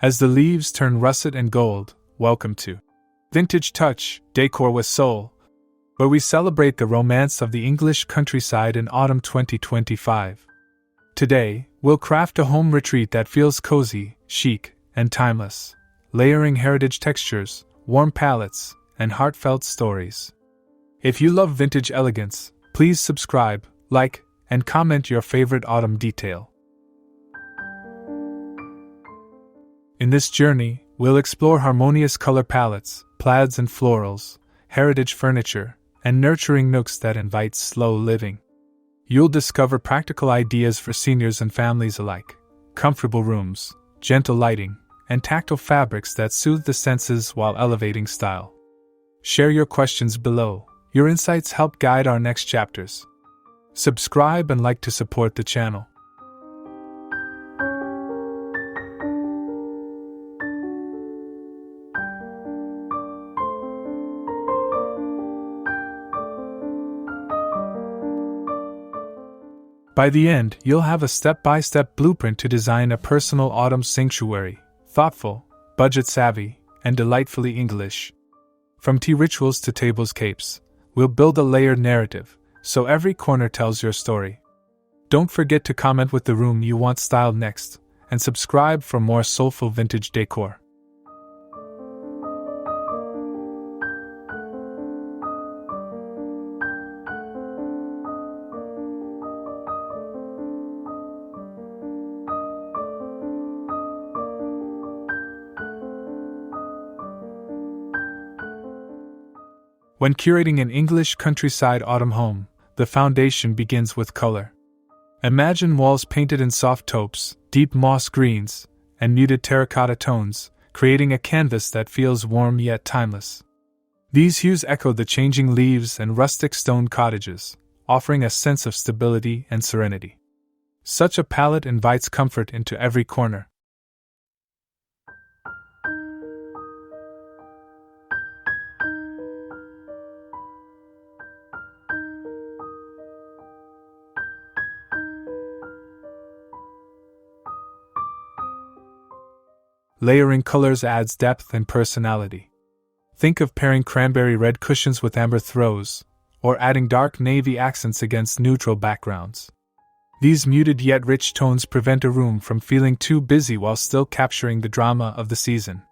As the leaves turn russet and gold, welcome to Vintage Touch, Decor with Soul, where we celebrate the romance of the English countryside in autumn 2025. Today, we'll craft a home retreat that feels cozy, chic, and timeless, layering heritage textures, warm palettes, and heartfelt stories. If you love vintage elegance, please subscribe, like, and comment your favorite autumn detail. In this journey, we'll explore harmonious color palettes, plaids and florals, heritage furniture, and nurturing nooks that invite slow living. You'll discover practical ideas for seniors and families alike, comfortable rooms, gentle lighting, and tactile fabrics that soothe the senses while elevating style. Share your questions below. Your insights help guide our next chapters. Subscribe and like to support the channel. By the end, you'll have a step-by-step blueprint to design a personal autumn sanctuary, thoughtful, budget-savvy, and delightfully English. From tea rituals to tablescapes, we'll build a layered narrative, so every corner tells your story. Don't forget to comment with the room you want styled next, and subscribe for more soulful vintage decor. When curating an English countryside autumn home, the foundation begins with color. Imagine walls painted in soft taupes, deep moss greens, and muted terracotta tones, creating a canvas that feels warm yet timeless. These hues echo the changing leaves and rustic stone cottages, offering a sense of stability and serenity. Such a palette invites comfort into every corner. Layering colors adds depth and personality. Think of pairing cranberry red cushions with amber throws, or adding dark navy accents against neutral backgrounds. These muted yet rich tones prevent a room from feeling too busy while still capturing the drama of the season.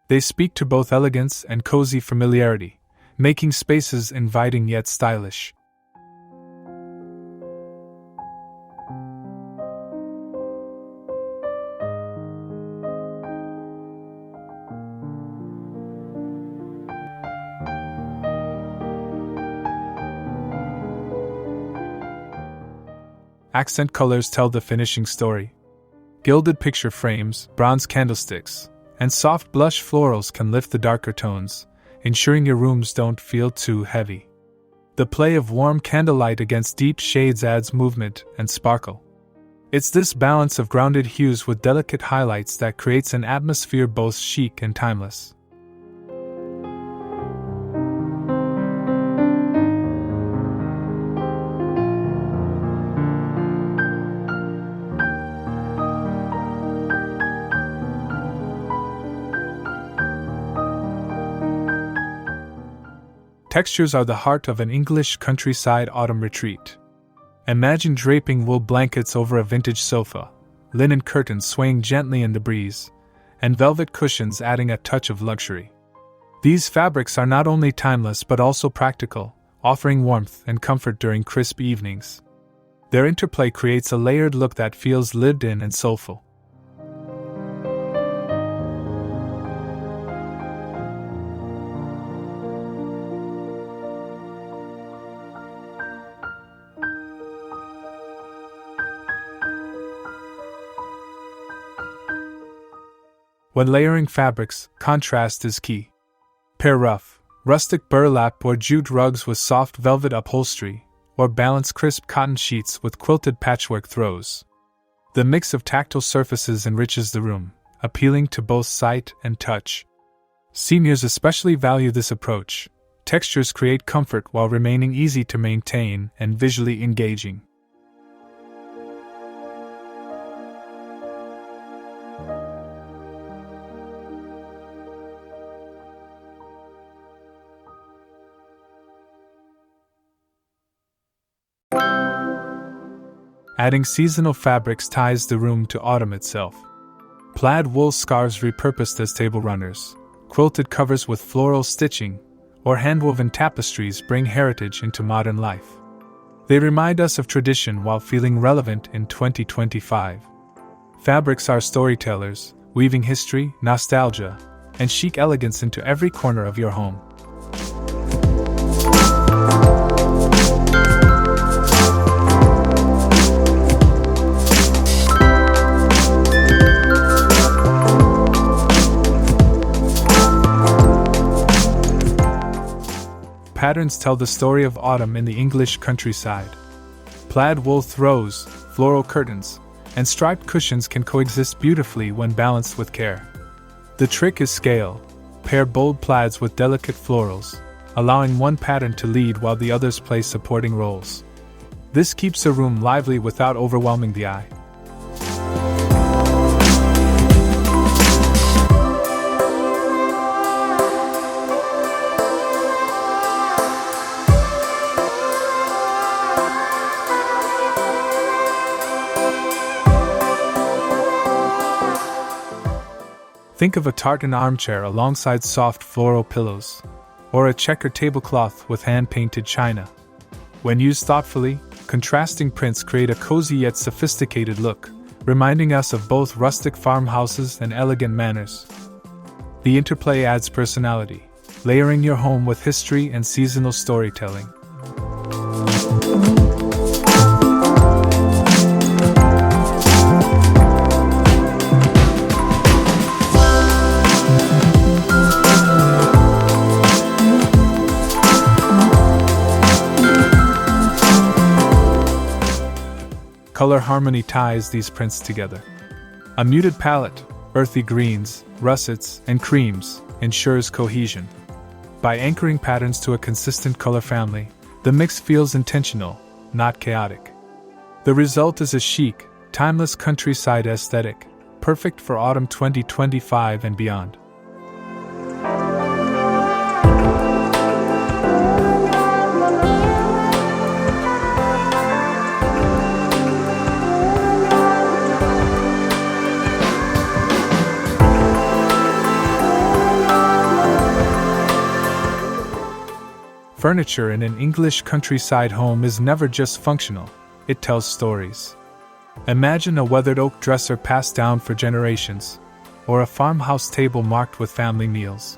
They speak to both elegance and cozy familiarity, making spaces inviting yet stylish. Accent colors tell the finishing story. Gilded picture frames, bronze candlesticks, and soft blush florals can lift the darker tones, ensuring your rooms don't feel too heavy. The play of warm candlelight against deep shades adds movement and sparkle. It's this balance of grounded hues with delicate highlights that creates an atmosphere both chic and timeless. Textures are the heart of an English countryside autumn retreat. Imagine draping wool blankets over a vintage sofa, linen curtains swaying gently in the breeze, and velvet cushions adding a touch of luxury. These fabrics are not only timeless but also practical, offering warmth and comfort during crisp evenings. Their interplay creates a layered look that feels lived in and soulful. When layering fabrics, contrast is key. Pair rough, rustic burlap or jute rugs with soft velvet upholstery, or balance crisp cotton sheets with quilted patchwork throws. The mix of tactile surfaces enriches the room, appealing to both sight and touch. Seniors especially value this approach. Textures create comfort while remaining easy to maintain and visually engaging. Adding seasonal fabrics ties the room to autumn itself. Plaid wool scarves repurposed as table runners, quilted covers with floral stitching, or handwoven tapestries bring heritage into modern life. They remind us of tradition while feeling relevant in 2025. Fabrics are storytellers, weaving history, nostalgia, and chic elegance into every corner of your home. Patterns tell the story of autumn in the English countryside. Plaid wool throws, floral curtains, and striped cushions can coexist beautifully when balanced with care. The trick is scale. Pair bold plaids with delicate florals, allowing one pattern to lead while the others play supporting roles. This keeps a room lively without overwhelming the eye. Think of a tartan armchair alongside soft floral pillows, or a checkered tablecloth with hand-painted china. When used thoughtfully, contrasting prints create a cozy yet sophisticated look, reminding us of both rustic farmhouses and elegant manners. The interplay adds personality, layering your home with history and seasonal storytelling. Color harmony ties these prints together. A muted palette, earthy greens, russets, and creams, ensures cohesion. By anchoring patterns to a consistent color family, the mix feels intentional, not chaotic. The result is a chic, timeless countryside aesthetic, perfect for autumn 2025 and beyond. Furniture in an English countryside home is never just functional, it tells stories. Imagine a weathered oak dresser passed down for generations, or a farmhouse table marked with family meals.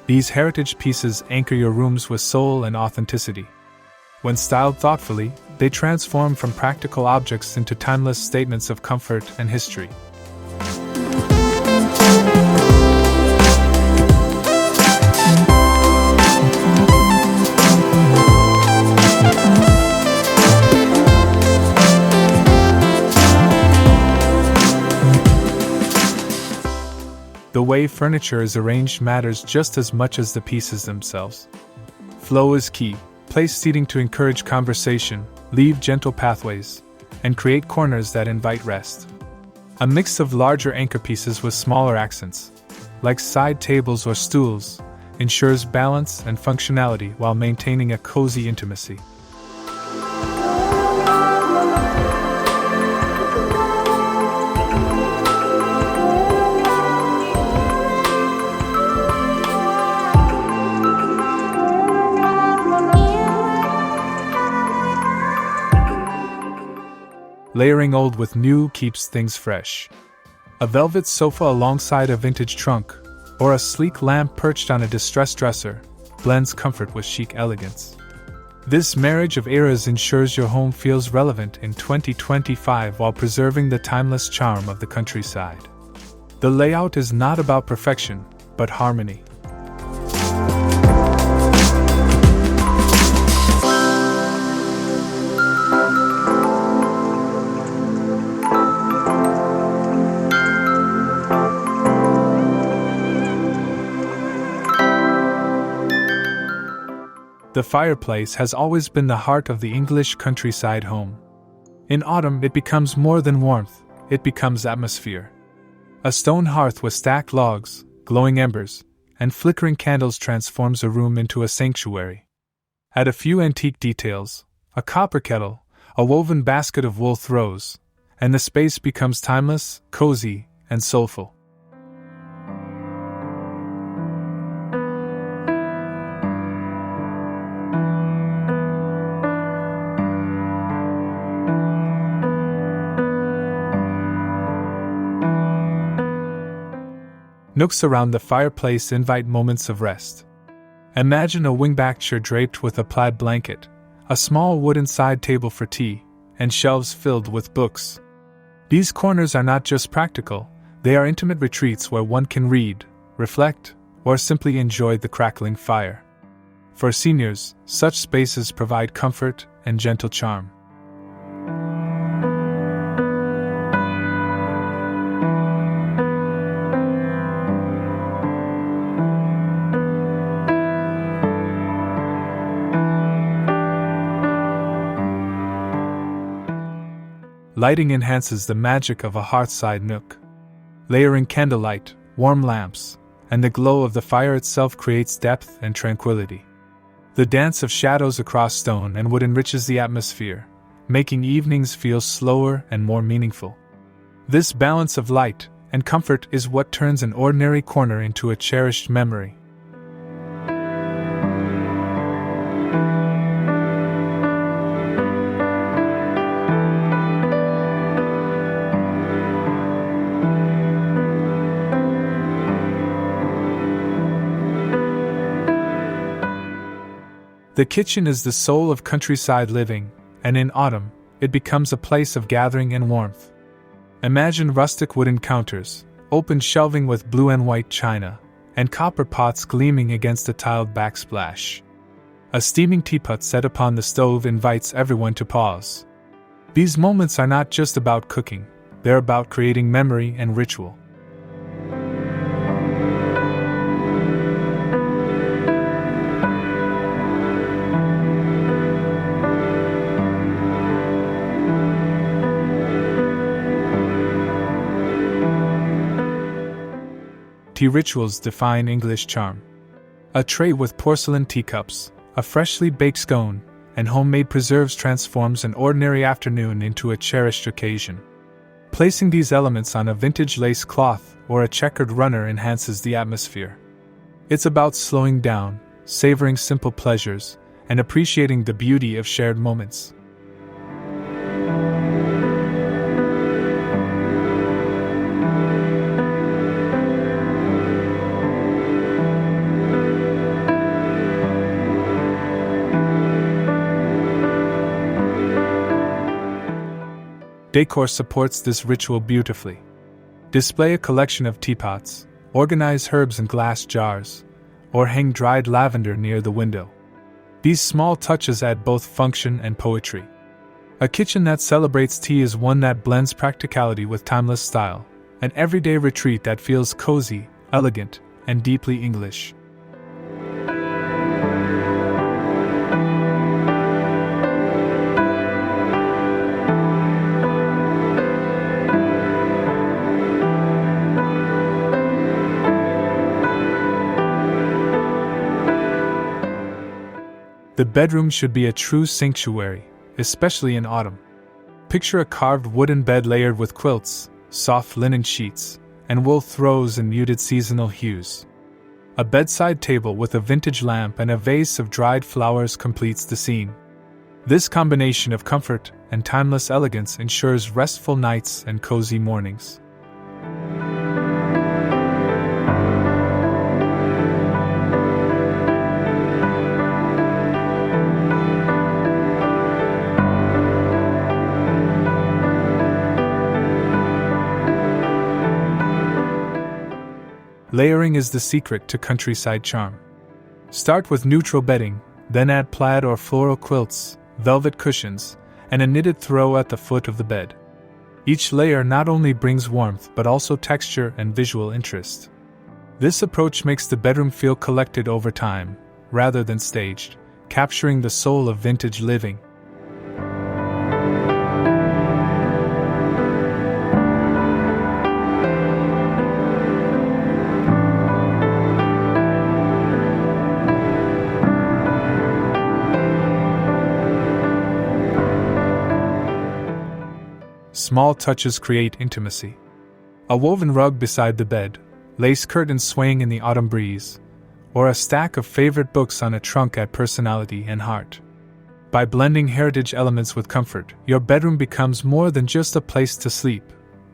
These heritage pieces anchor your rooms with soul and authenticity. When styled thoughtfully, they transform from practical objects into timeless statements of comfort and history. The way furniture is arranged matters just as much as the pieces themselves. Flow is key. Place seating to encourage conversation, leave gentle pathways, and create corners that invite rest. A mix of larger anchor pieces with smaller accents, like side tables or stools, ensures balance and functionality while maintaining a cozy intimacy. Layering old with new keeps things fresh. A velvet sofa alongside a vintage trunk, or a sleek lamp perched on a distressed dresser, blends comfort with chic elegance. This marriage of eras ensures your home feels relevant in 2025 while preserving the timeless charm of the countryside. The layout is not about perfection, but harmony. The fireplace has always been the heart of the English countryside home. In autumn, it becomes more than warmth, it becomes atmosphere. A stone hearth with stacked logs, glowing embers, and flickering candles transforms a room into a sanctuary. Add a few antique details, a copper kettle, a woven basket of wool throws, and the space becomes timeless, cozy, and soulful. Nooks around the fireplace invite moments of rest. Imagine a wingback chair draped with a plaid blanket, a small wooden side table for tea, and shelves filled with books. These corners are not just practical, they are intimate retreats where one can read, reflect, or simply enjoy the crackling fire. For seniors, such spaces provide comfort and gentle charm. Lighting enhances the magic of a hearthside nook. Layering candlelight, warm lamps, and the glow of the fire itself creates depth and tranquility. The dance of shadows across stone and wood enriches the atmosphere, making evenings feel slower and more meaningful. This balance of light and comfort is what turns an ordinary corner into a cherished memory. The kitchen is the soul of countryside living, and in autumn, it becomes a place of gathering and warmth. Imagine rustic wooden counters, open shelving with blue and white china, and copper pots gleaming against a tiled backsplash. A steaming teapot set upon the stove invites everyone to pause. These moments are not just about cooking, they're about creating memory and ritual. Tea rituals define English charm. A tray with porcelain teacups, a freshly baked scone, and homemade preserves transforms an ordinary afternoon into a cherished occasion. Placing these elements on a vintage lace cloth or a checkered runner enhances the atmosphere. It's about slowing down, savoring simple pleasures, and appreciating the beauty of shared moments. Decor supports this ritual beautifully. Display a collection of teapots, organize herbs in glass jars, or hang dried lavender near the window. These small touches add both function and poetry. A kitchen that celebrates tea is one that blends practicality with timeless style, an everyday retreat that feels cozy, elegant, and deeply English. The bedroom should be a true sanctuary, especially in autumn. Picture a carved wooden bed layered with quilts, soft linen sheets, and wool throws in muted seasonal hues. A bedside table with a vintage lamp and a vase of dried flowers completes the scene. This combination of comfort and timeless elegance ensures restful nights and cozy mornings. Layering is the secret to countryside charm. Start with neutral bedding, then add plaid or floral quilts, velvet cushions, and a knitted throw at the foot of the bed. Each layer not only brings warmth but also texture and visual interest. This approach makes the bedroom feel collected over time, rather than staged, capturing the soul of vintage living. small touches create intimacy. A woven rug beside the bed, lace curtains swaying in the autumn breeze, or a stack of favorite books on a trunk add personality and heart. By blending heritage elements with comfort, your bedroom becomes more than just a place to sleep.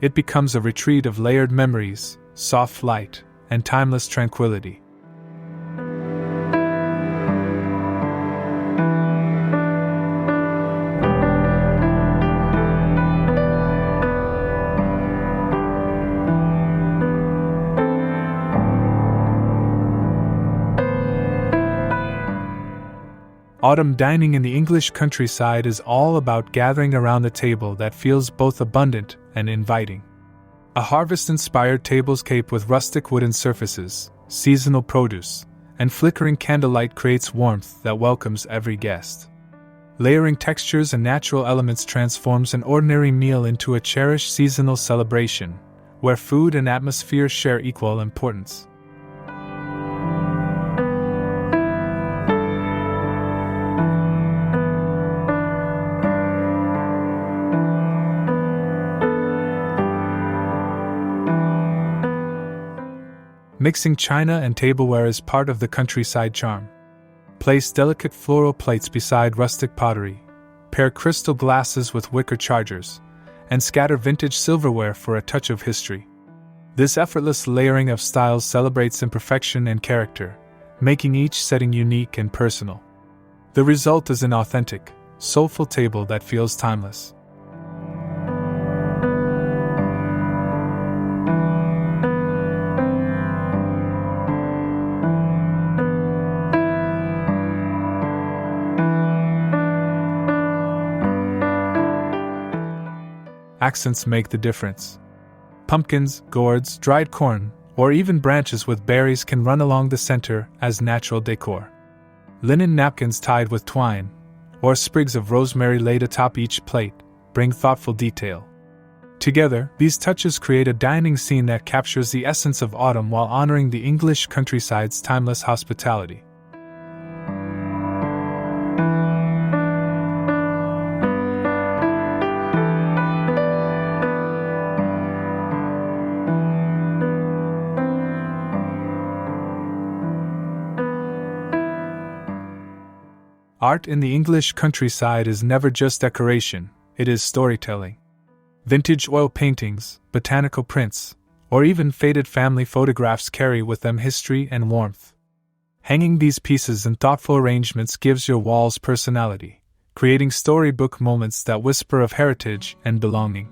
It becomes a retreat of layered memories, soft light, and timeless tranquility. Autumn dining in the English countryside is all about gathering around a table that feels both abundant and inviting. A harvest-inspired tablescape with rustic wooden surfaces, seasonal produce, and flickering candlelight creates warmth that welcomes every guest. Layering textures and natural elements transforms an ordinary meal into a cherished seasonal celebration, where food and atmosphere share equal importance. Mixing china and tableware is part of the countryside charm. Place delicate floral plates beside rustic pottery, pair crystal glasses with wicker chargers, and scatter vintage silverware for a touch of history. This effortless layering of styles celebrates imperfection and character, making each setting unique and personal. The result is an authentic, soulful table that feels timeless. Accents make the difference. Pumpkins, gourds, dried corn, or even branches with berries can run along the center as natural decor. Linen napkins tied with twine, or sprigs of rosemary laid atop each plate, bring thoughtful detail. Together, these touches create a dining scene that captures the essence of autumn while honoring the English countryside's timeless hospitality. Art in the English countryside is never just decoration, it is storytelling. Vintage oil paintings, botanical prints, or even faded family photographs carry with them history and warmth. Hanging these pieces in thoughtful arrangements gives your walls personality, creating storybook moments that whisper of heritage and belonging.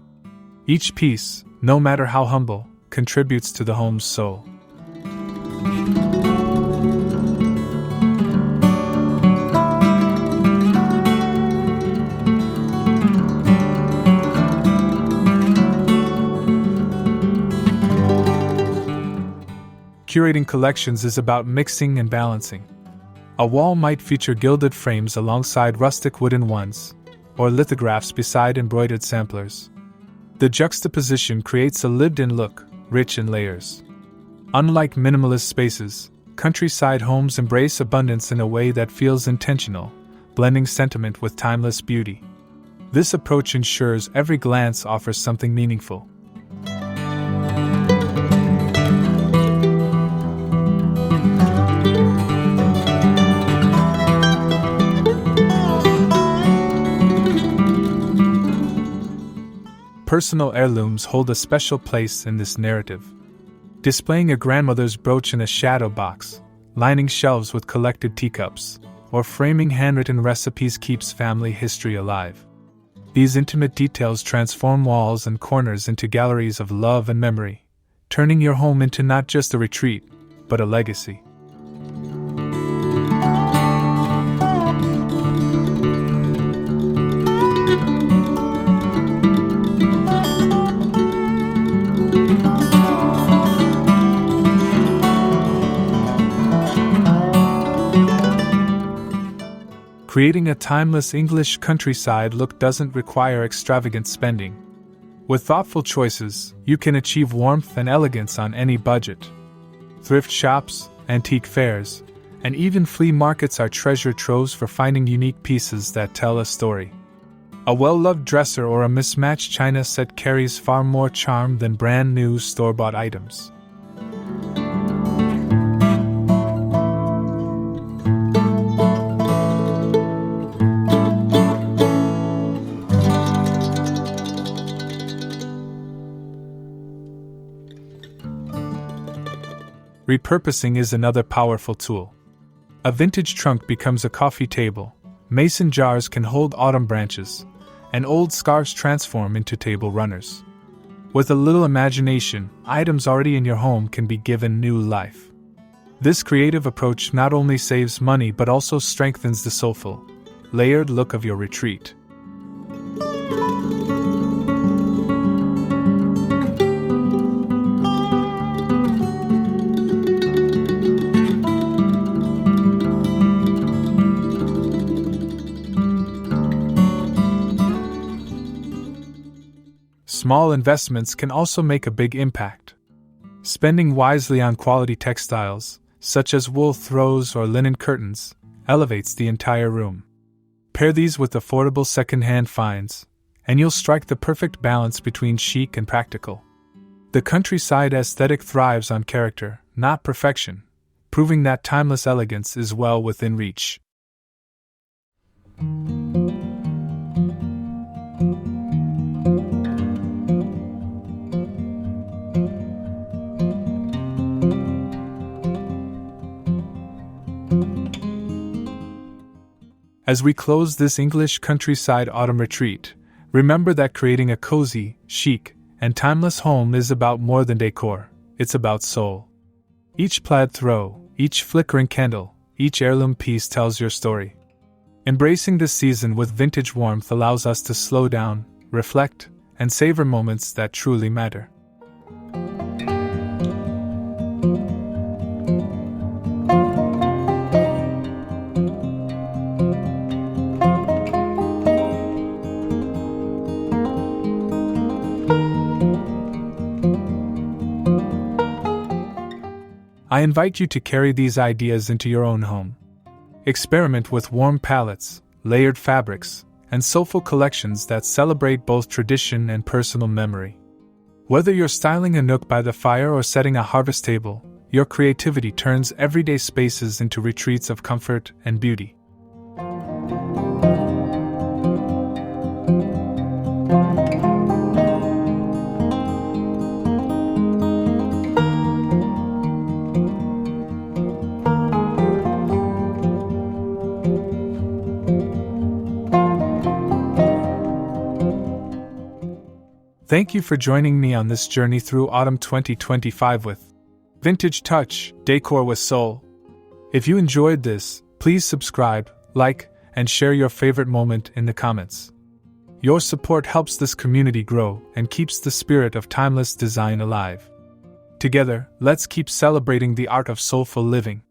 Each piece, no matter how humble, contributes to the home's soul. Curating collections is about mixing and balancing. A wall might feature gilded frames alongside rustic wooden ones, or lithographs beside embroidered samplers. The juxtaposition creates a lived-in look, rich in layers. Unlike minimalist spaces, countryside homes embrace abundance in a way that feels intentional, blending sentiment with timeless beauty. This approach ensures every glance offers something meaningful. Personal heirlooms hold a special place in this narrative. Displaying a grandmother's brooch in a shadow box, lining shelves with collected teacups, or framing handwritten recipes keeps family history alive. These intimate details transform walls and corners into galleries of love and memory, turning your home into not just a retreat, but a legacy. Creating a timeless English countryside look doesn't require extravagant spending. With thoughtful choices, you can achieve warmth and elegance on any budget. Thrift shops, antique fairs, and even flea markets are treasure troves for finding unique pieces that tell a story. A well-loved dresser or a mismatched china set carries far more charm than brand new store-bought items. Repurposing is another powerful tool. A vintage trunk becomes a coffee table, mason jars can hold autumn branches, and old scarves transform into table runners. With a little imagination, items already in your home can be given new life. This creative approach not only saves money but also strengthens the soulful, layered look of your retreat. Small investments can also make a big impact. Spending wisely on quality textiles, such as wool throws or linen curtains, elevates the entire room. Pair these with affordable second-hand finds, and you'll strike the perfect balance between chic and practical. The countryside aesthetic thrives on character, not perfection, proving that timeless elegance is well within reach. As we close this English countryside autumn retreat, remember that creating a cozy, chic, and timeless home is about more than decor, it's about soul. Each plaid throw, each flickering candle, each heirloom piece tells your story. Embracing this season with vintage warmth allows us to slow down, reflect, and savor moments that truly matter. I invite you to carry these ideas into your own home. Experiment with warm palettes, layered fabrics, and soulful collections that celebrate both tradition and personal memory. Whether you're styling a nook by the fire or setting a harvest table, your creativity turns everyday spaces into retreats of comfort and beauty. Thank you for joining me on this journey through autumn 2025 with Vintage Touch, Decor with Soul. If you enjoyed this, please subscribe, like, and share your favorite moment in the comments. Your support helps this community grow and keeps the spirit of timeless design alive. Together, let's keep celebrating the art of soulful living.